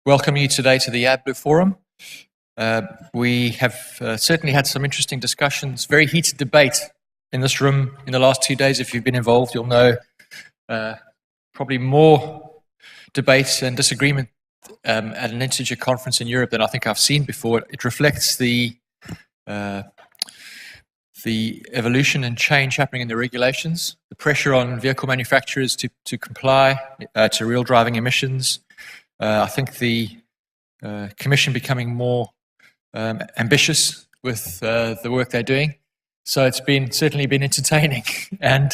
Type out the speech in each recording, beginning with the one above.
welcome you today to the AdBlue Forum. We have certainly had some interesting discussions, very heated debate in this room in the last 2 days. If you've been involved, you'll know probably more debates and disagreement at an integer conference in Europe than I think I've seen before. It reflects the evolution and change happening in the regulations, the pressure on vehicle manufacturers to comply to real driving emissions. I think the Commission becoming more ambitious with the work they're doing. So it's certainly been entertaining, and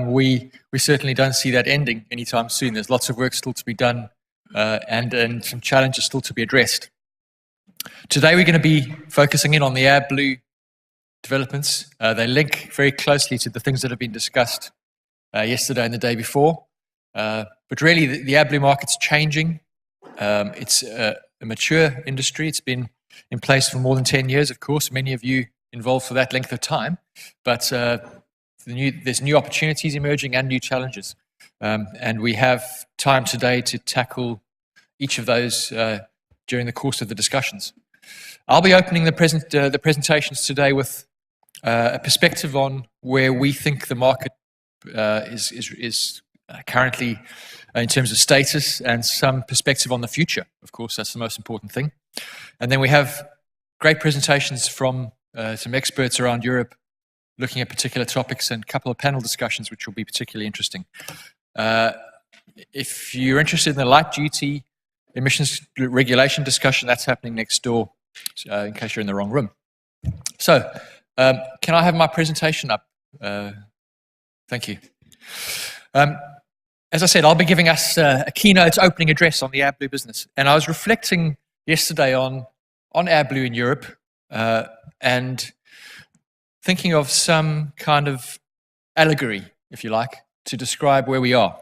we certainly don't see that ending anytime soon. There's lots of work still to be done, and some challenges still to be addressed. Today we're going to be focusing in on the AdBlue developments. They link very closely to the things that have been discussed yesterday and the day before. But really, the AdBlue market's changing. It's a mature industry. It's been in place for more than 10 years, of course. Many of you involved for that length of time. But there's new opportunities emerging and new challenges. And we have time today to tackle each of those during the course of the discussions. I'll be opening the presentations today with a perspective on where we think the market is currently in terms of status, and some perspective on the future. Of course, that's the most important thing. And then we have great presentations from some experts around Europe looking at particular topics, and a couple of panel discussions which will be particularly interesting. If you're interested in the light-duty emissions regulation discussion, that's happening next door, in case you're in the wrong room. So, can I have my presentation up? Thank you. As I said, I'll be giving us a keynote opening address on the AdBlue business. And I was reflecting yesterday on AdBlue in Europe and thinking of some kind of allegory, if you like, to describe where we are.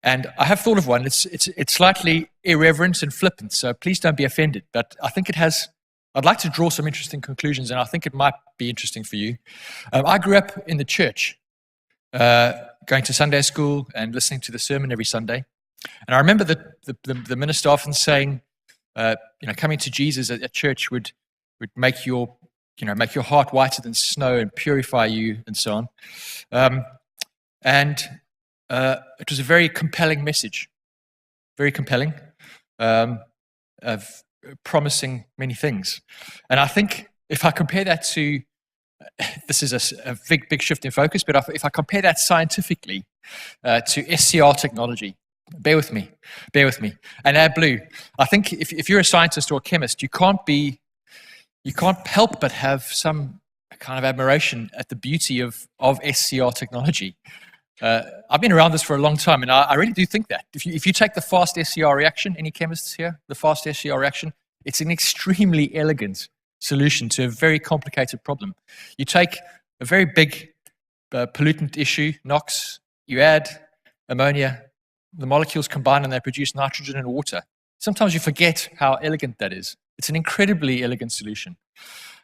And I have thought of one. It's slightly irreverent and flippant, so please don't be offended. But I think I'd like to draw some interesting conclusions, and I think it might be interesting for you. I grew up in the church, going to Sunday school and listening to the sermon every Sunday. And I remember the minister often saying, coming to Jesus at church would make your heart whiter than snow and purify you, and so on. It was a very compelling message, very compelling, of promising many things. And I think if I compare that to, this is a big shift in focus, but if I compare that scientifically to SCR technology, bear with me, and AdBlue, I think if you're a scientist or a chemist, you can't help but have some kind of admiration at the beauty of SCR technology. I've been around this for a long time, and I really do think that. If you take the fast SCR reaction, any chemists here, the fast SCR reaction, it's an extremely elegant solution to a very complicated problem. You take a very big pollutant issue, NOx, you add ammonia, the molecules combine and they produce nitrogen and water. Sometimes you forget how elegant that is. It's an incredibly elegant solution.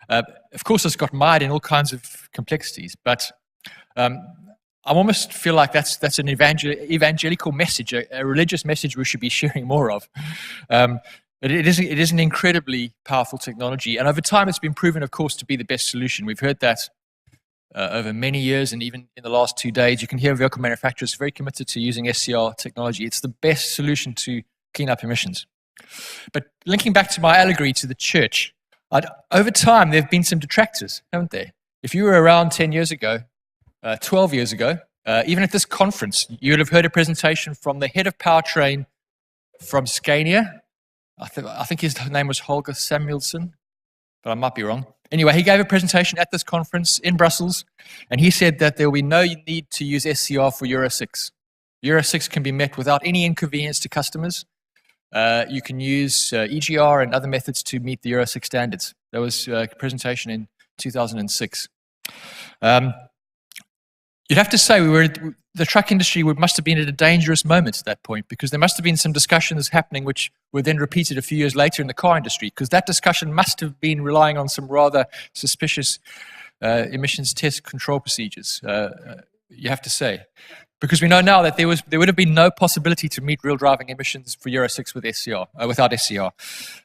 Of course, it's got mired in all kinds of complexities, but I almost feel like that's an evangelical message, a religious message we should be sharing more of. It is an incredibly powerful technology, and over time it's been proven, of course, to be the best solution. We've heard that over many years, and even in the last 2 days, you can hear vehicle manufacturers very committed to using SCR technology. It's the best solution to clean up emissions. But linking back to my allegory to the church, over time there have been some detractors, haven't there? If you were around 10 years ago, 12 years ago, even at this conference, you would have heard a presentation from the head of powertrain from Scania. I think his name was Holger Samuelson, but I might be wrong. Anyway, he gave a presentation at this conference in Brussels, and he said that there will be no need to use SCR for Euro 6. Euro 6 can be met without any inconvenience to customers. You can use EGR and other methods to meet the Euro 6 standards. That was a presentation in 2006. You'd have to say the truck industry must have been at a dangerous moment at that point, because there must have been some discussions happening which were then repeated a few years later in the car industry, because that discussion must have been relying on some rather suspicious emissions test control procedures, you have to say. because we know now that there would have been no possibility to meet real driving emissions for Euro 6 with SCR, without SCR.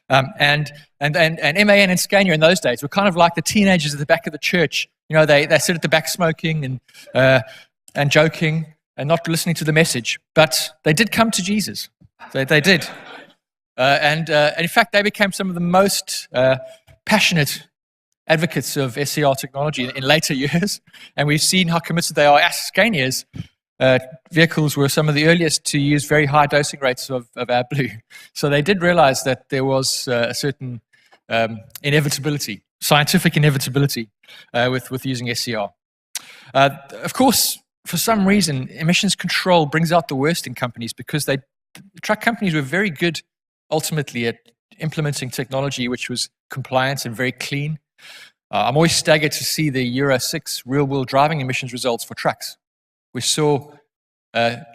And MAN and Scania in those days were kind of like the teenagers at the back of the church. They sit at the back smoking and joking and not listening to the message. But they did come to Jesus. They did. And in fact, they became some of the most passionate advocates of SCR technology in later years. And we've seen how committed they are. Scania's vehicles were some of the earliest to use very high dosing rates of AdBlue. So they did realize that there was a certain inevitability, scientific inevitability with using SCR. Of course, for some reason, emissions control brings out the worst in companies because the truck companies were very good ultimately at implementing technology which was compliant and very clean. I'm always staggered to see the Euro 6 real-world driving emissions results for trucks. We saw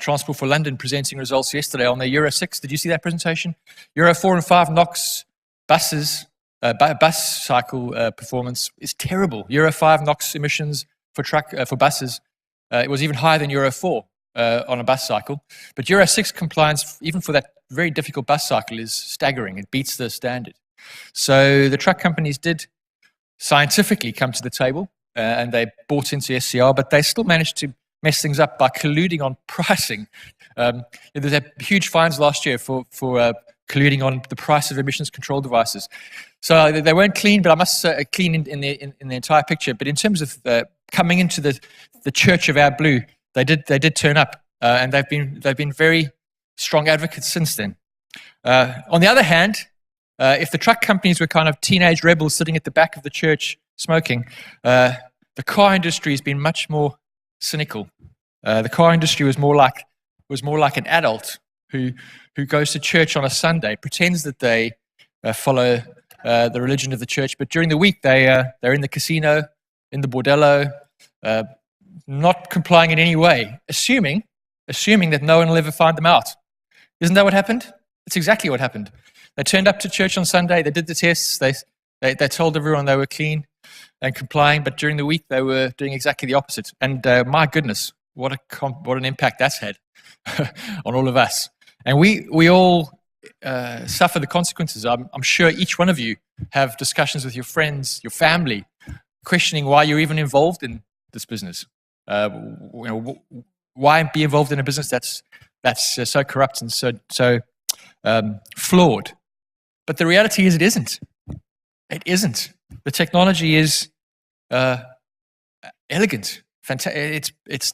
Transport for London presenting results yesterday on their Euro 6. Did you see that presentation? Euro 4 and 5 NOx buses, bus cycle performance is terrible. Euro 5 NOx emissions for buses, it was even higher than Euro 4 on a bus cycle. But Euro 6 compliance, even for that very difficult bus cycle, is staggering. It beats the standard. So the truck companies did scientifically come to the table and they bought into SCR, but they still managed to mess things up by colluding on pricing. There's had huge fines last year for colluding on the price of emissions control devices. So they weren't clean, but I must say clean in the entire picture. But in terms of coming into the church of AdBlue, they did turn up, and they've been very strong advocates since then. On the other hand, if the truck companies were kind of teenage rebels sitting at the back of the church smoking, the car industry has been much more cynical. The car industry was more like an adult who goes to church on a Sunday, pretends that they follow the religion of the church, but during the week they're in the casino, in the bordello, not complying in any way, assuming that no one will ever find them out. Isn't that what happened? That's exactly what happened. They turned up to church on Sunday, they did the tests, they told everyone they were clean and complying, but during the week they were doing exactly the opposite. And my goodness, what an impact that's had on all of us. And we all suffer the consequences. I'm sure each one of you have discussions with your friends, your family, questioning why you're even involved in this business. Why be involved in a business that's so corrupt and so flawed? But the reality is, it isn't. It isn't. The technology is elegant. It's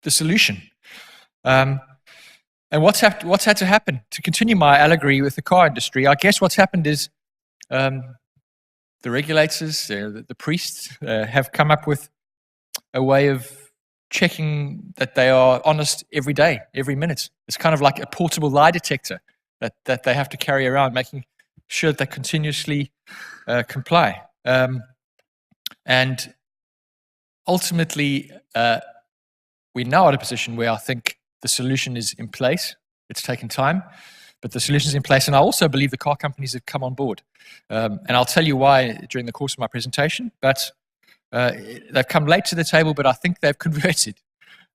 the solution. And what's had to happen to continue my allegory with the car industry? I guess what's happened is the regulators, the priests, have come up with a way of checking that they are honest every day, every minute. It's kind of like a portable lie detector that they have to carry around, making sure that they continuously comply. And ultimately, we're now at a position where I think the solution is in place. It's taken time, but the solution is in place. And I also believe the car companies have come on board. And I'll tell you why during the course of my presentation. But they've come late to the table, but I think they've converted.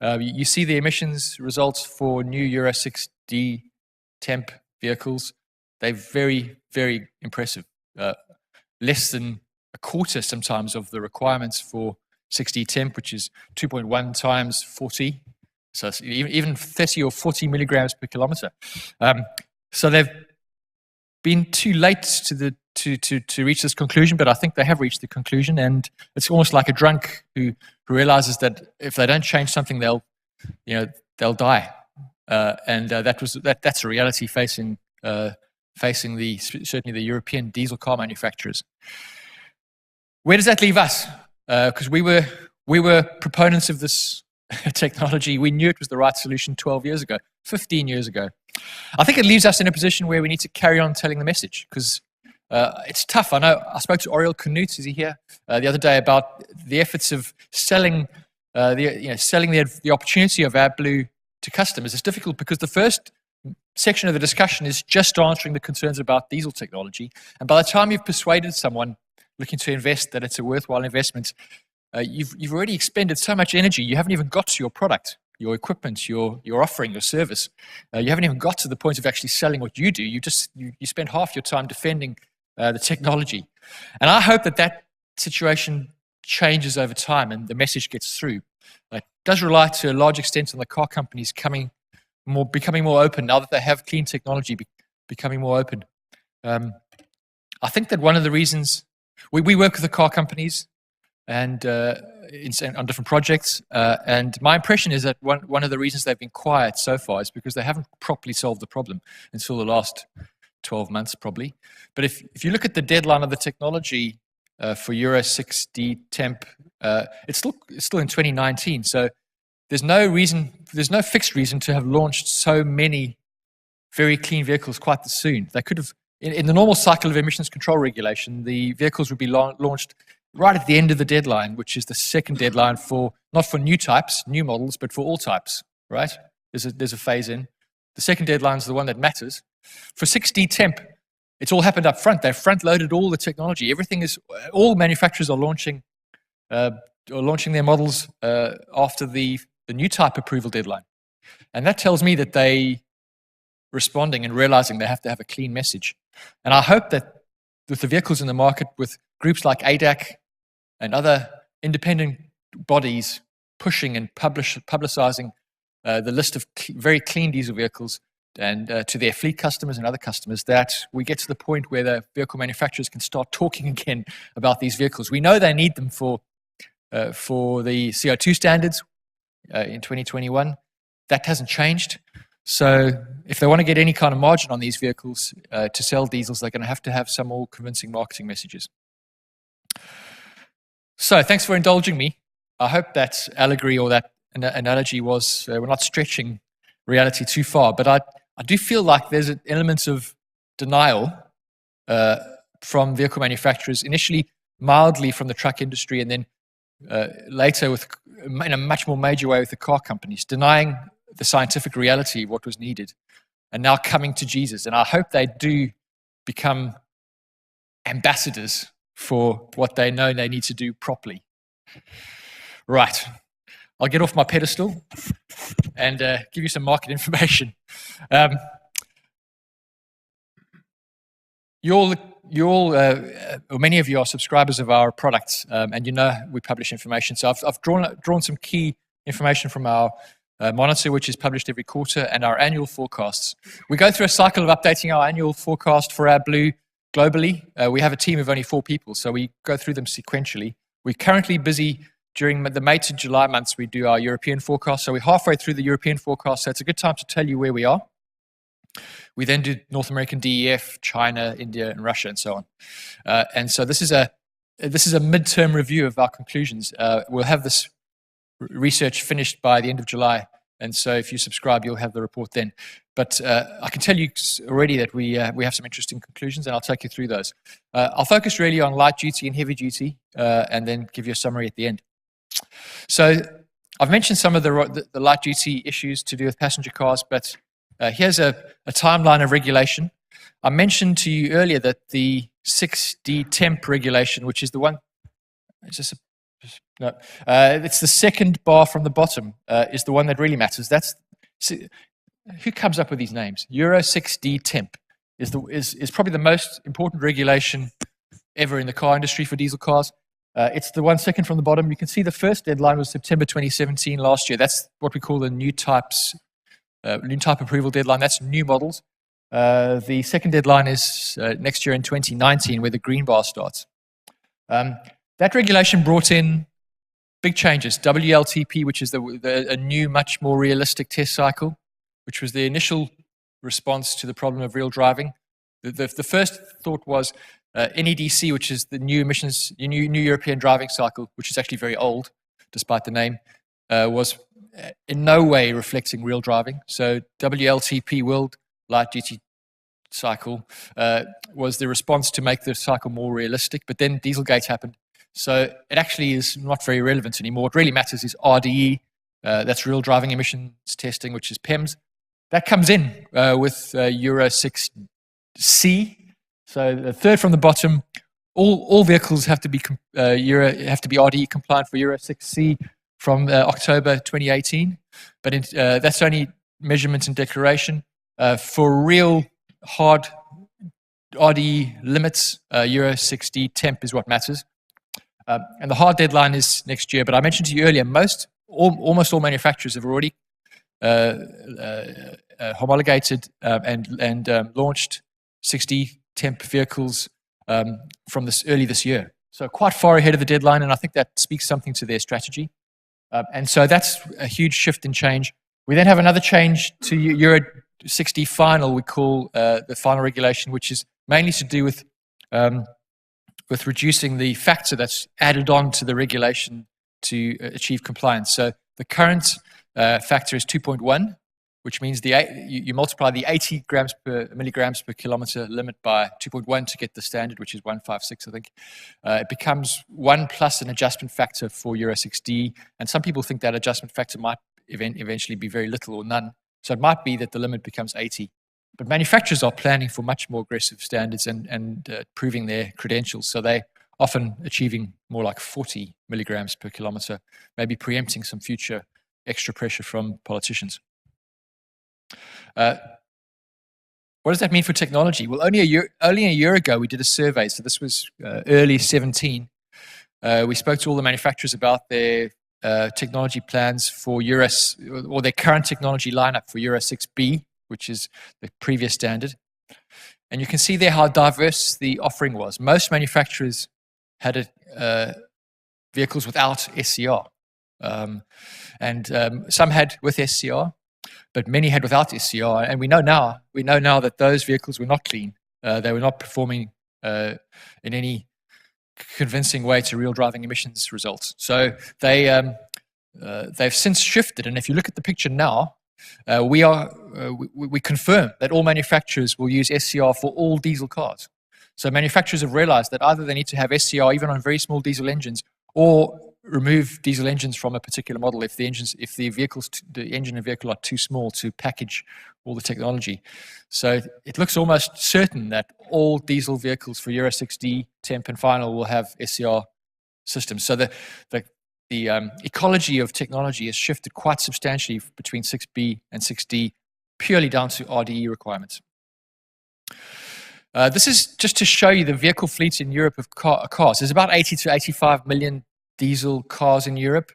You see the emissions results for new Euro 6D temp vehicles. They're very, very impressive. Less than a quarter sometimes of the requirements for 6D temp, which is 2.1 times 40. So it's even 30 or 40 milligrams per kilometer. So they've been too late to reach this conclusion, but I think they have reached the conclusion. And it's almost like a drunk who realizes that if they don't change something, they'll die. And that's a reality facing certainly the European diesel car manufacturers. Where does that leave us? Because we were proponents of this technology. We knew it was the right solution 12 years ago, 15 years ago. I think it leaves us in a position where we need to carry on telling the message, because it's tough. I know I spoke to Oriel Knut, is he here, the other day, about the efforts of selling the opportunity of AdBlue to customers. It's difficult because the first section of the discussion is just answering the concerns about diesel technology. And by the time you've persuaded someone looking to invest that it's a worthwhile investment, you've already expended so much energy, you haven't even got to your product. your equipment, your offering, your service. You haven't even got to the point of actually selling what you do. You spend half your time defending the technology. And I hope that situation changes over time and the message gets through. It does rely to a large extent on the car companies becoming more open now that they have clean technology, becoming more open. I think that one of the reasons we work with the car companies and on different projects, and my impression is that one of the reasons they've been quiet so far is because they haven't properly solved the problem until the last 12 months probably. But if you look at the deadline of the technology for Euro 6D temp, it's still in 2019. So there's no fixed reason to have launched so many very clean vehicles quite this soon. They could have, in the normal cycle of emissions control regulation, the vehicles would be launched right at the end of the deadline, which is the second deadline not for new types, new models, but for all types, right? There's a phase in. The second deadline is the one that matters. For 6D temp, it's all happened up front. They've front-loaded all the technology. All manufacturers are launching their models after the new type approval deadline. And that tells me that they responding and realizing they have to have a clean message. And I hope that with the vehicles in the market, with groups like ADAC and other independent bodies pushing and publicizing the list of very clean diesel vehicles and to their fleet customers and other customers, that we get to the point where the vehicle manufacturers can start talking again about these vehicles. We know they need them for the CO2 standards in 2021. That hasn't changed. So if they want to get any kind of margin on these vehicles to sell diesels, they're going to have some more convincing marketing messages. So thanks for indulging me. I hope that allegory or that analogy was, we're not stretching reality too far, but I do feel like there's an element of denial from vehicle manufacturers, initially mildly from the truck industry, and then later in a much more major way with the car companies, denying the scientific reality of what was needed, and now coming to Jesus. And I hope they do become ambassadors for what they know they need to do properly. Right. I'll get off my pedestal and give you some market information. Many of you are subscribers of our products, and you know we publish information. So I've drawn some key information from our monitor, which is published every quarter, and our annual forecasts. We go through a cycle of updating our annual forecast for AdBlue globally. We have a team of only 4 people, so we go through them sequentially. We're currently busy during the May to July months. We do our European forecast, so we're halfway through the European forecast, so it's a good time to tell you where we are. We then do North American DEF, China, India, and Russia, and so on. And so this is a midterm review of our conclusions. We'll have this research finished by the end of July, and so if you subscribe, you'll have the report then. But I can tell you already that we have some interesting conclusions, and I'll take you through those. I'll focus really on light duty and heavy duty, and then give you a summary at the end. So I've mentioned some of the light duty issues to do with passenger cars, but here's a timeline of regulation. I mentioned to you earlier that the 6D temp regulation, which is the one, it's the second bar from the bottom, is the one that really matters. Who comes up with these names? Euro 6D temp is probably the most important regulation ever in the car industry for diesel cars. It's the one second from the bottom. You can see the first deadline was September 2017 last year. That's what we call the new type approval deadline. That's new models. The second deadline is next year in 2019, where the green bar starts. That regulation brought in big changes. WLTP, which is a new, much more realistic test cycle, which was the initial response to the problem of real driving. The first thought was NEDC, which is the new European driving cycle, which is actually very old, despite the name, was in no way reflecting real driving. So WLTP, World Light Duty Cycle, was the response to make the cycle more realistic. But then Dieselgate happened. So it actually is not very relevant anymore. What really matters is RDE, that's real driving emissions testing, which is PEMS. That comes in with Euro 6C. So the third from the bottom, all vehicles have to be RDE compliant for Euro 6C from October 2018, but that's only measurement and declaration. For real hard RDE limits, Euro 6D temp is what matters. And the hard deadline is next year, but I mentioned to you earlier, almost all manufacturers have already homologated and launched 6D temp vehicles from early this year. So quite far ahead of the deadline, and I think that speaks something to their strategy. And so that's a huge shift in change. We then have another change to Euro 6D final, we call the final regulation, which is mainly to do with reducing the factor that's added on to the regulation to achieve compliance. So the current factor is 2.1, which means you multiply the 80 milligrams per kilometer limit by 2.1 to get the standard, which is 156, I think. It becomes 1 plus an adjustment factor for Euro 6D, and some people think that adjustment factor might eventually be very little or none. So it might be that the limit becomes 80. But manufacturers are planning for much more aggressive standards and proving their credentials. So they're often achieving more like 40 milligrams per kilometer, maybe preempting some future extra pressure from politicians. What does that mean for technology? Well, only a year ago, we did a survey. So this was early 17. We spoke to all the manufacturers about their technology plans for or their current technology lineup for Euro 6B, which is the previous standard. And you can see there how diverse the offering was. Most manufacturers had vehicles without SCR. And some had with SCR, but many had without SCR. And we know now that those vehicles were not clean. They were not performing in any convincing way to real driving emissions results. So they've since shifted. And if you look at the picture now, we confirm that all manufacturers will use SCR for all diesel cars. So manufacturers have realized that either they need to have SCR even on very small diesel engines, or remove diesel engines from a particular model if the engine and vehicle are too small to package all the technology. So it looks almost certain that all diesel vehicles for Euro 6D temp and final will have SCR systems. So the ecology of technology has shifted quite substantially between 6B and 6D, purely down to RDE requirements. This is just to show you the vehicle fleet in Europe of cars. There's about 80 to 85 million diesel cars in Europe.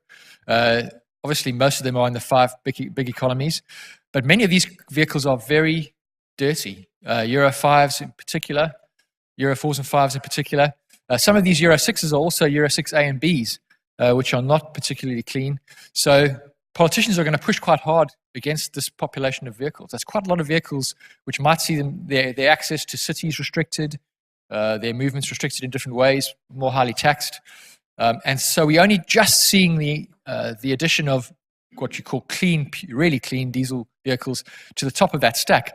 Obviously, most of them are in the 5 big economies, but many of these vehicles are very dirty. Euro 5s in particular, Euro 4s and 5s in particular. Some of these Euro 6s are also Euro 6A and Bs, which are not particularly clean. So politicians are going to push quite hard against this population of vehicles. That's quite a lot of vehicles which might see their access to cities restricted, their movements restricted in different ways, more highly taxed. And so we're only just seeing the addition of what you call clean, really clean diesel vehicles to the top of that stack.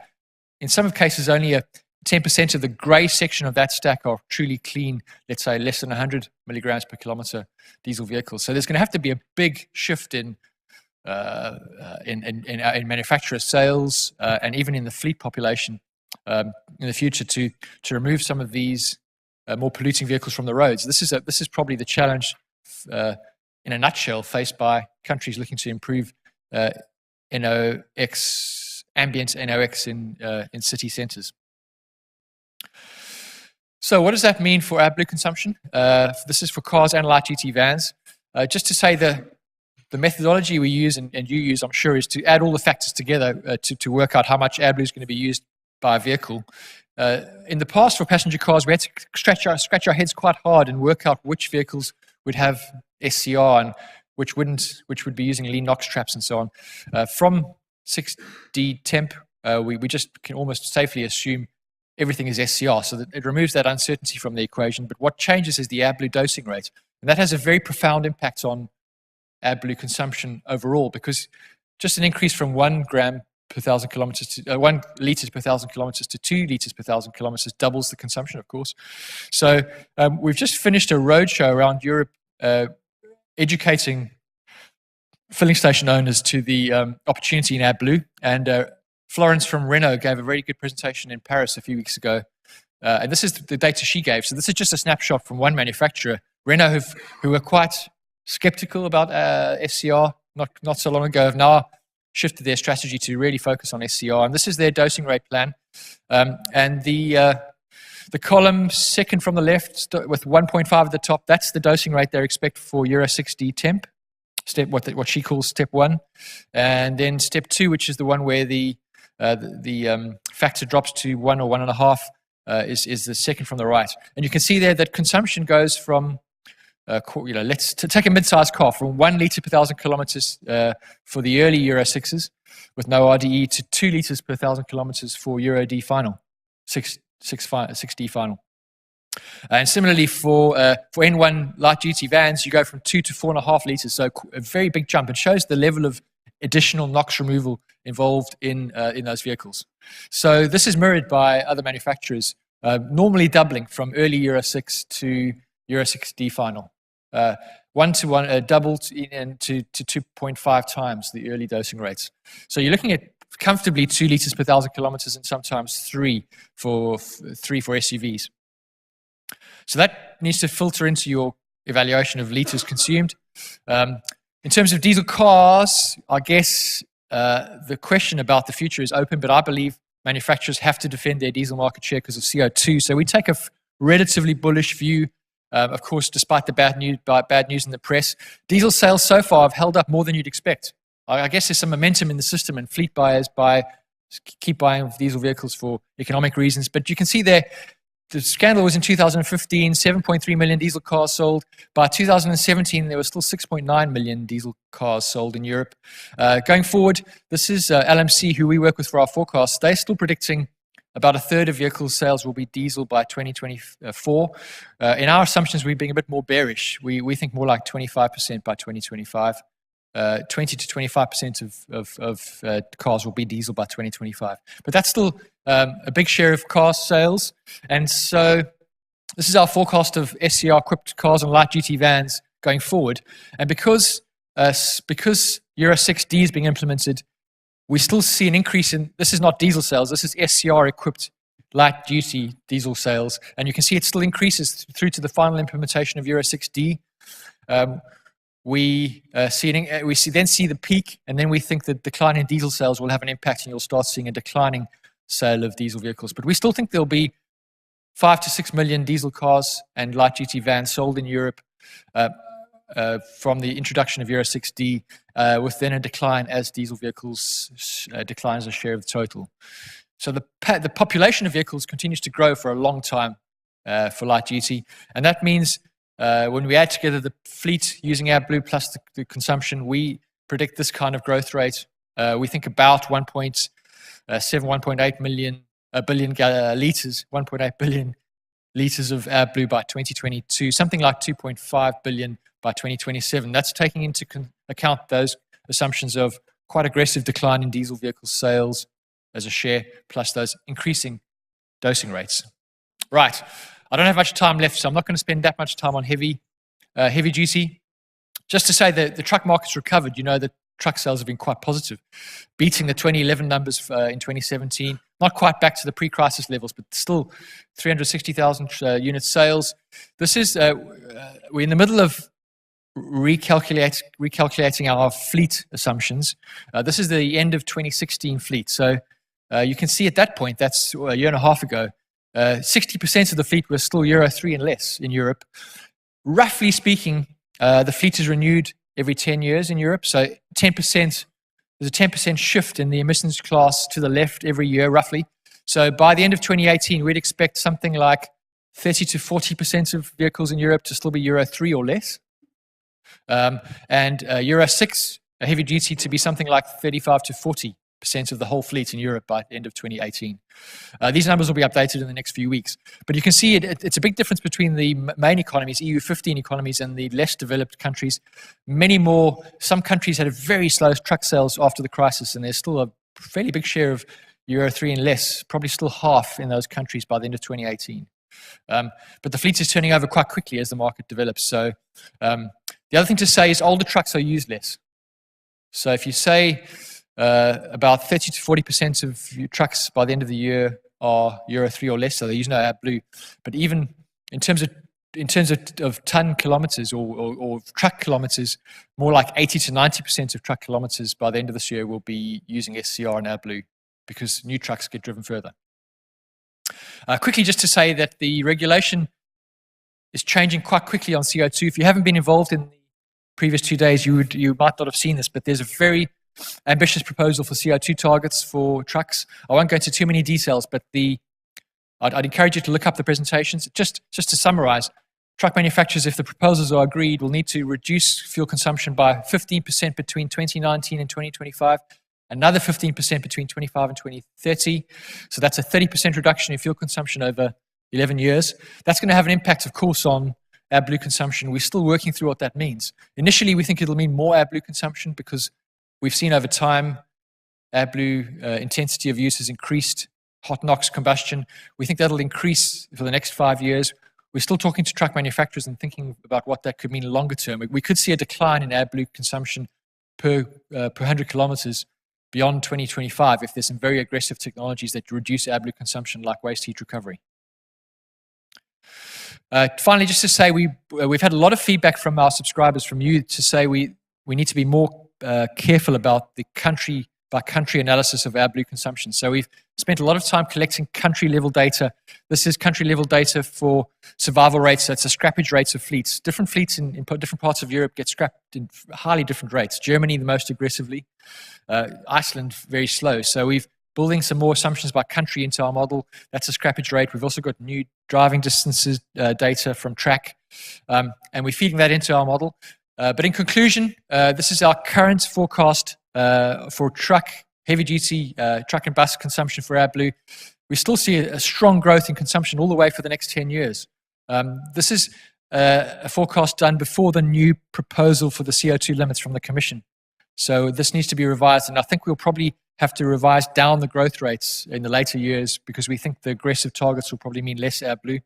In some cases, only 10% of the grey section of that stack are truly clean, let's say less than 100 milligrams per kilometer diesel vehicles. So there's going to have to be a big shift in manufacturer sales and even in the fleet population in the future to remove some of these more polluting vehicles from the roads. This is probably the challenge in a nutshell faced by countries looking to improve ambient NOx in city centres. So what does that mean for AdBlue consumption? This is for cars and light-duty vans. Just to say the methodology we use and you use, I'm sure, is to add all the factors together to work out how much AdBlue is going to be used by a vehicle. In the past, for passenger cars, we had to scratch our heads quite hard and work out which vehicles would have SCR and which wouldn't, which would be using lean NOx traps and so on. From 6D temp, we just can almost safely assume everything is SCR, so that it removes that uncertainty from the equation. But what changes is the AdBlue dosing rate, and that has a very profound impact on AdBlue consumption overall, because just an increase from 1 gram per 1,000 kilometers to 1 liters per 1,000 kilometers to 2 liters per 1,000 kilometers doubles the consumption, of course. So we've just finished a roadshow around Europe, educating filling station owners to the opportunity in AdBlue, and Florence from Renault gave a very good presentation in Paris a few weeks ago, and this is the data she gave. So this is just a snapshot from one manufacturer, Renault, who are quite skeptical about SCR not so long ago have now shifted their strategy to really focus on SCR, and this is their dosing rate plan. And the column second from the left with 1.5 at the top, that's the dosing rate they expect for Euro 6D temp, what she calls step 1. And then step 2, which is the one where the factor drops to 1 or 1.5, is the second from the right. And you can see there that consumption goes from, let's take a mid-sized car, from 1 litre per 1,000 kilometers for the early Euro 6s with no RDE to 2 litres per 1,000 kilometers for Euro D final, 6D final. And similarly for N1 light duty vans, you go from 2 to 4.5 litres, so a very big jump. It shows the level of additional NOx removal involved in those vehicles. So this is mirrored by other manufacturers, normally doubling from early Euro 6 to Euro 6D final. 1 to 1 doubled to 2.5 times the early dosing rates. So you're looking at comfortably 2 litres per 1,000 kilometers and sometimes 3 for SUVs. So that needs to filter into your evaluation of litres consumed. In terms of diesel cars, I guess the question about the future is open, but I believe manufacturers have to defend their diesel market share because of CO2. So we take a relatively bullish view. Of course, despite the bad news in the press, diesel sales so far have held up more than you'd expect. I guess there's some momentum in the system, and fleet buyers keep buying diesel vehicles for economic reasons. But you can see there, the scandal was in 2015, 7.3 million diesel cars sold. By 2017, there were still 6.9 million diesel cars sold in Europe. Going forward, this is LMC, who we work with for our forecasts. They're still predicting about a third of vehicle sales will be diesel by 2024. In our assumptions, we're being a bit more bearish. We think more like 25% by 2025. 20 to 25% of cars will be diesel by 2025. But that's still a big share of car sales. And so this is our forecast of SCR-equipped cars and light-duty vans going forward. And because Euro 6D is being implemented, we still see an increase in, this is not diesel sales, this is SCR-equipped light-duty diesel sales. And you can see it still increases through to the final implementation of Euro 6D. We then see the peak, and then we think that decline in diesel sales will have an impact, and you'll start seeing a declining sale of diesel vehicles. But we still think there'll be 5 to 6 million diesel cars and light-duty vans sold in Europe from the introduction of Euro 6D, with then a decline as diesel vehicles decline as a share of the total. So the population of vehicles continues to grow for a long time for light-duty, and that means when we add together the fleet using AdBlue plus the consumption, we predict this kind of growth rate. We think about 1.8 billion litres, 1.8 billion litres of AdBlue by 2022, something like 2.5 billion by 2027. That's taking into account those assumptions of quite aggressive decline in diesel vehicle sales as a share, plus those increasing dosing rates. Right. I don't have much time left, so I'm not going to spend that much time on heavy duty. Just to say that the truck market's recovered. You know that truck sales have been quite positive, beating the 2011 numbers in 2017. Not quite back to the pre-crisis levels, but still 360,000 unit sales. This is we're in the middle of recalculating our fleet assumptions. This is the end of 2016 fleet. So you can see at that point, that's a year and a half ago, 60% of the fleet was still Euro 3 and less in Europe. Roughly speaking, the fleet is renewed every 10 years in Europe. So 10%, there's a 10% shift in the emissions class to the left every year, roughly. So by the end of 2018, we'd expect something like 30 to 40% of vehicles in Europe to still be Euro 3 or less. And Euro 6, heavy duty, to be something like 35 to 40% of the whole fleet in Europe by the end of 2018. These numbers will be updated in the next few weeks. But you can see it's a big difference between the main economies, EU 15 economies, and the less developed countries. Some countries had a very slow truck sales after the crisis, and there's still a fairly big share of Euro 3 and less, probably still half in those countries by the end of 2018. But the fleet is turning over quite quickly as the market develops. So the other thing to say is older trucks are used less. So if you say about 30 to 40% of your trucks by the end of the year are Euro 3 or less, so they use no AdBlue. But even in terms of in terms of ton kilometers or truck kilometers, more like 80 to 90% of truck kilometers by the end of this year will be using SCR and AdBlue because new trucks get driven further. Quickly, just to say that the regulation is changing quite quickly on CO2. If you haven't been involved in the previous 2 days, you might not have seen this, but there's a very ambitious proposal for CO2 targets for trucks. I won't go into too many details, but I'd encourage you to look up the presentations. Just to summarize, truck manufacturers, if the proposals are agreed, will need to reduce fuel consumption by 15% between 2019 and 2025, another 15% between 25 and 2030. So that's a 30% reduction in fuel consumption over 11 years. That's going to have an impact, of course, on AdBlue consumption. We're still working through what that means. Initially, we think it'll mean more AdBlue consumption because we've seen over time AdBlue intensity of use has increased, hot NOx combustion. We think that'll increase for the next 5 years. We're still talking to truck manufacturers and thinking about what that could mean longer term. We could see a decline in AdBlue consumption per 100 kilometers beyond 2025 if there's some very aggressive technologies that reduce AdBlue consumption like waste heat recovery. Finally, just to say we've had a lot of feedback from our subscribers, from you, to say we need to be more careful about the country by country analysis of AdBlue consumption. So we've spent a lot of time collecting country level data. This is country level data for survival rates. That's the scrappage rates of fleets. Different fleets in different parts of Europe get scrapped in highly different rates. Germany the most aggressively, Iceland very slow. So we've building some more assumptions by country into our model. That's a scrappage rate. We've also got new driving distances data from track, and we're feeding that into our model. But in conclusion, this is our current forecast for truck, heavy-duty truck and bus consumption for AdBlue. We still see a strong growth in consumption all the way for the next 10 years. This is a forecast done before the new proposal for the CO2 limits from the Commission. So this needs to be revised, and I think we'll probably have to revise down the growth rates in the later years because we think the aggressive targets will probably mean less AdBlue.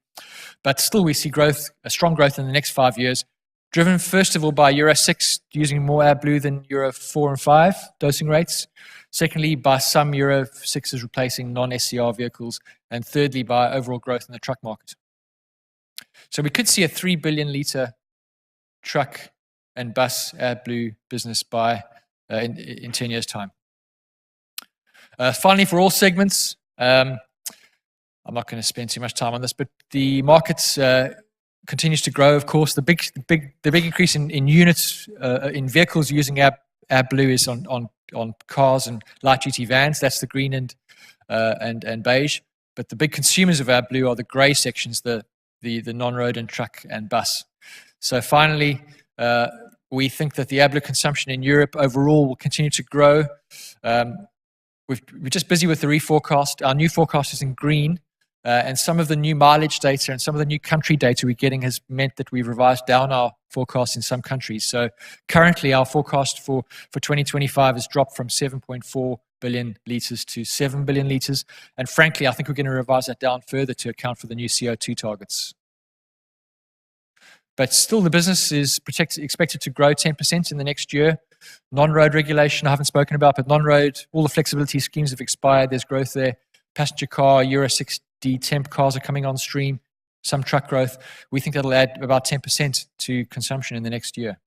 But still we see growth, a strong growth in the next 5 years, driven first of all by Euro 6 using more AdBlue than Euro 4 and 5 dosing rates. Secondly, by some Euro 6s replacing non-SCR vehicles. And thirdly, by overall growth in the truck market. So we could see a 3 billion litre truck and bus AdBlue business by in 10 years' time. Finally, for all segments, I'm not going to spend too much time on this, but the markets continues to grow. Of course, the big increase in units in vehicles using AdBlue is on cars and light duty vans. That's the green and beige. But the big consumers of AdBlue are the grey sections, the non-road and truck and bus. So finally, we think that the AdBlue consumption in Europe overall will continue to grow. We're just busy with the reforecast. Our new forecast is in green, and some of the new mileage data and some of the new country data we're getting has meant that we've revised down our forecast in some countries. So currently our forecast for 2025 has dropped from 7.4 billion litres to 7 billion litres. And frankly, I think we're going to revise that down further to account for the new CO2 targets. But still, the business is expected to grow 10% in the next year. Non-road regulation I haven't spoken about, but non-road, all the flexibility schemes have expired. There's growth there. Passenger car, Euro 6D temp cars are coming on stream. Some truck growth. We think that'll add about 10% to consumption in the next year.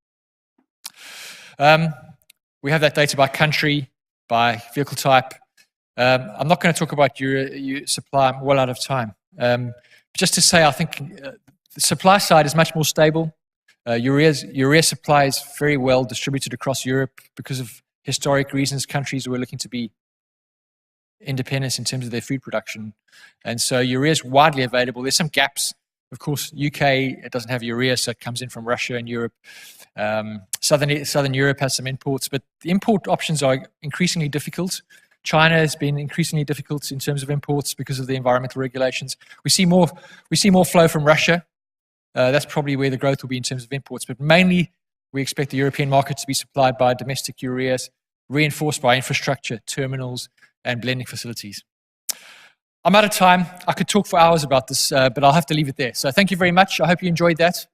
We have that data by country, by vehicle type. I'm not going to talk about Euro supply. I'm well out of time. Just to say, I think the supply side is much more stable. Urea supply is very well distributed across Europe because of historic reasons. Countries were looking to be independent in terms of their food production. And so urea is widely available. There's some gaps. Of course, UK, it doesn't have urea, so it comes in from Russia and Europe. Southern Europe has some imports, but the import options are increasingly difficult. China has been increasingly difficult in terms of imports because of the environmental regulations. We see more flow from Russia. That's probably where the growth will be in terms of imports. But mainly, we expect the European market to be supplied by domestic ureas, reinforced by infrastructure, terminals, and blending facilities. I'm out of time. I could talk for hours about this, but I'll have to leave it there. So thank you very much. I hope you enjoyed that.